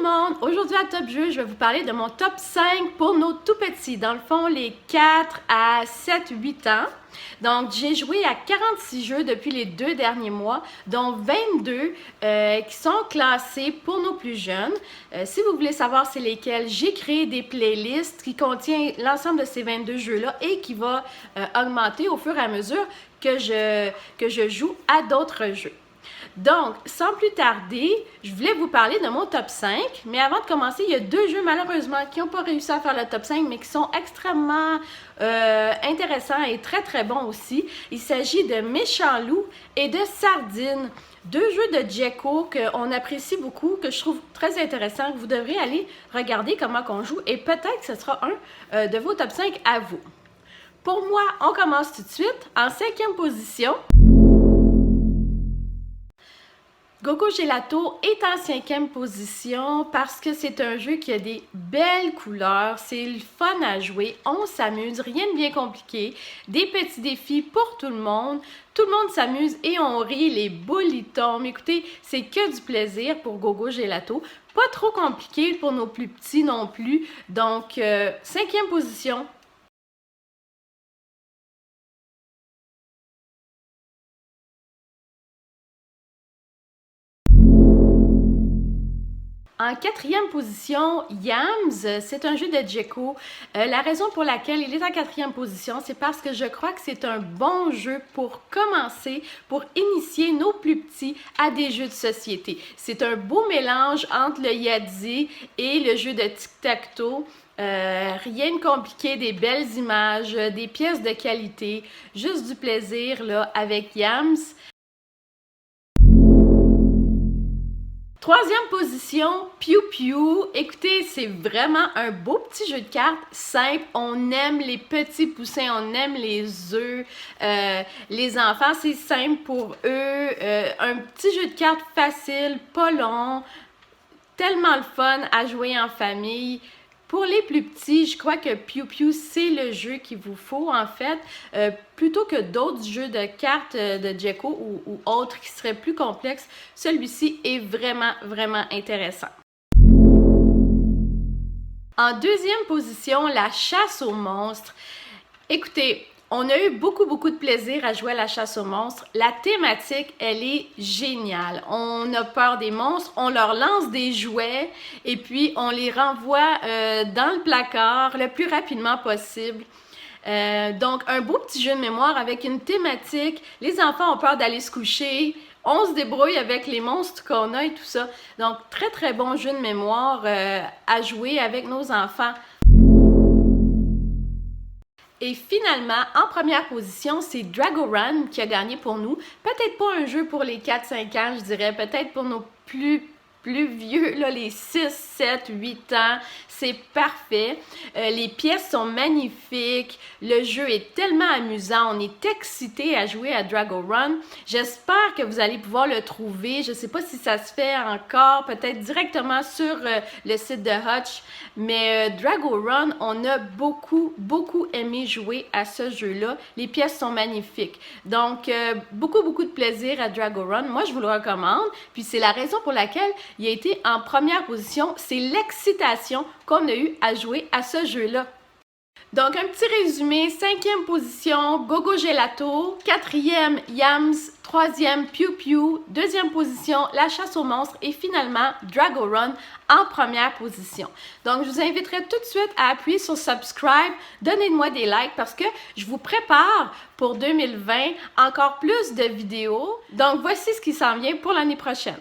monde! Aujourd'hui à Top Jeu, je vais vous parler de mon top 5 pour nos tout petits. Dans le fond, les 4 à 7-8 ans. Donc, j'ai joué à 46 jeux depuis les 2 derniers mois, dont 22 qui sont classés pour nos plus jeunes. Si vous voulez savoir c'est lesquels, j'ai créé des playlists qui contiennent l'ensemble de ces 22 jeux-là et qui va augmenter au fur et à mesure que je joue à d'autres jeux. Donc, sans plus tarder, je voulais vous parler de mon top 5, mais avant de commencer, il y a 2 jeux malheureusement qui n'ont pas réussi à faire le top 5, mais qui sont extrêmement intéressants et très très bons aussi. Il s'agit de Méchant Loup et de Sardine, 2 jeux de Djeko qu'on apprécie beaucoup, que je trouve très intéressants, que vous devrez aller regarder comment on joue et peut-être que ce sera un de vos top 5 à vous. Pour moi, on commence tout de suite en 5e position. Gogo Gelato est en 5e position parce que c'est un jeu qui a des belles couleurs, c'est le fun à jouer, on s'amuse, rien de bien compliqué, des petits défis pour tout le monde s'amuse et on rit, les boules y tombent. Écoutez, c'est que du plaisir pour Gogo Gelato, pas trop compliqué pour nos plus petits non plus, donc 5e position. En 4e position, Yams, c'est un jeu de Djeko. La raison pour laquelle il est en 4e position, c'est parce que je crois que c'est un bon jeu pour commencer, pour initier nos plus petits à des jeux de société. C'est un beau mélange entre le Yahtzee et le jeu de tic-tac-toe. Rien de compliqué, des belles images, des pièces de qualité, juste du plaisir là, avec Yams. 3e position, Piu Piu. Écoutez, c'est vraiment un beau petit jeu de cartes, simple. On aime les petits poussins, on aime les œufs. Les enfants, c'est simple pour eux. Un petit jeu de cartes facile, pas long, tellement le fun à jouer en famille. Pour les plus petits, je crois que Piu Piu, c'est le jeu qu'il vous faut en fait, plutôt que d'autres jeux de cartes de Djeko ou autres qui seraient plus complexes. Celui-ci est vraiment, vraiment intéressant. En 2e position, la chasse aux monstres. Écoutez, on a eu beaucoup de plaisir à jouer à la chasse aux monstres. La thématique, elle est géniale. On a peur des monstres, on leur lance des jouets et puis on les renvoie dans le placard le plus rapidement possible. Donc, un beau petit jeu de mémoire avec une thématique. Les enfants ont peur d'aller se coucher. On se débrouille avec les monstres qu'on a et tout ça. Donc, très, très bon jeu de mémoire à jouer avec nos enfants. Et finalement, en première position, c'est Drago-Run qui a gagné pour nous. Peut-être pas un jeu pour les 4-5 ans, je dirais. Peut-être pour nos plus vieux, là, les 6, 7, 8 ans. C'est parfait. Les pièces sont magnifiques. Le jeu est tellement amusant. On est excité à jouer à Drago-Run. J'espère que vous allez pouvoir le trouver. Je ne sais pas si ça se fait encore, peut-être directement sur le site de Hutch. Mais Drago-Run, on a beaucoup aimé jouer à ce jeu-là. Les pièces sont magnifiques. Donc, beaucoup de plaisir à Drago-Run. Moi, je vous le recommande. Puis, c'est la raison pour laquelle il a été en première position. C'est l'excitation qu'on a eu à jouer à ce jeu-là. Donc, un petit résumé. 5e position, Gogo Gelato. 4e, Yams. 3e, Piu Piu. 2e position, La Chasse aux Monstres. Et finalement, Drago-Run en première position. Donc, je vous inviterai tout de suite à appuyer sur Subscribe. Donnez-moi des likes parce que je vous prépare pour 2020 encore plus de vidéos. Donc, voici ce qui s'en vient pour l'année prochaine.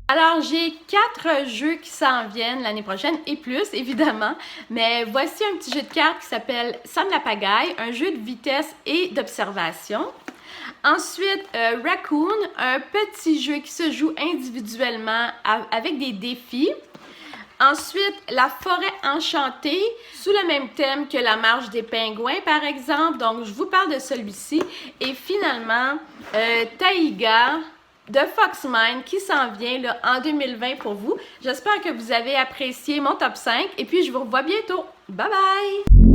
Alors, j'ai 4 jeux qui s'en viennent l'année prochaine et plus, évidemment. Mais voici un petit jeu de cartes qui s'appelle Sam la Pagaille, un jeu de vitesse et d'observation. Ensuite, Raccoon, un petit jeu qui se joue individuellement avec des défis. Ensuite, La Forêt Enchantée, sous le même thème que La Marche des Pingouins, par exemple. Donc, je vous parle de celui-ci. Et finalement, Taïga de Foxmine qui s'en vient là, en 2020 pour vous. J'espère que vous avez apprécié mon top 5 et puis je vous revois bientôt. Bye bye!